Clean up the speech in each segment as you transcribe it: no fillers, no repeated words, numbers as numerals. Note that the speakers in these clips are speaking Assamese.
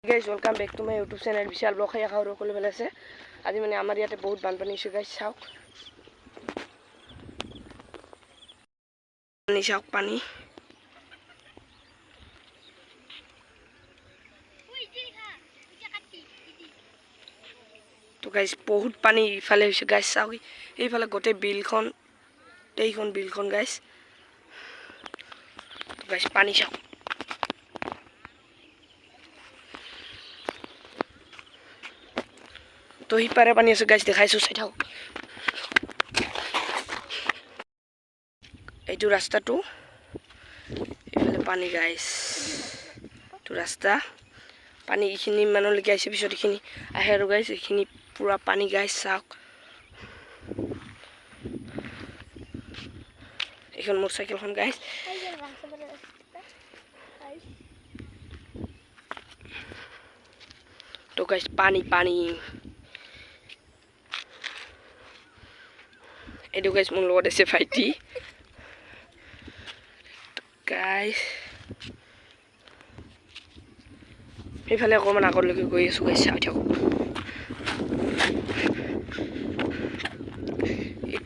Guys, welcome back to my YouTube channel Vishal blog khaya khawro kole bele ase আজি মানে আমার ইয়াতে বহুত বানপানী হৈছে গাইস চাওক পানি তো গাইস বহুত পানি ইফালে হৈছে গাইস চাওক এইফালে গোটে বিলখন এইখন বিলখন গাইস তো গাইস পানি চাওক তো হি পারে পানি আছে গাইস দেখাইছো সেটাও এইটো রাস্তাটো এফালে পানি গাইস তো রাস্তা পানি ইখিনি মানলৈকে আইছে পিছত ইখিনি আহে আৰু গাইস ইখিনি পুৰা পানি গাইস চাওক এখন মোটৰসাইকেলখন গাইস তো গাইস পানি পানি এইটো গাইস মোৰ লগত আছে ভাইটি গাইস এইফালে অকমান আগলৈকে গৈ আছো গাইস চাই থাকক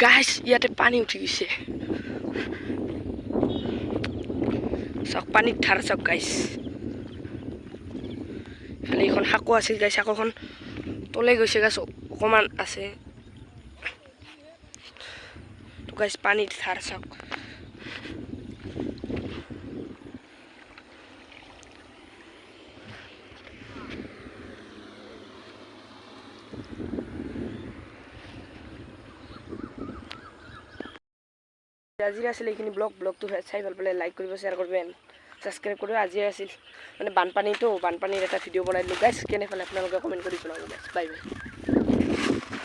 গাইস ইয়াতে পানী উঠি গৈছে চাওক পানীত ধাৰ চাওক গাইস খালি এখন হাকো আছে গাইস হাকোখন তলে গৈছে গাইস অকমান আছে তো গাইস পানীত ধাৰ চাওক আজি আছিল এইখিনি ব্লগটো চাই ভাল পালে লাইক কৰিব শেয়াৰ কৰিবেন সাবস্ক্ৰাইব কৰিব আজি আছিল মানে বানপানীৰ এটা ভিডিঅ' বনাই দিলো গাইস কেনে পালে আপোনালোকে কমেন্ট কৰি জনাব গাইস বাই বাই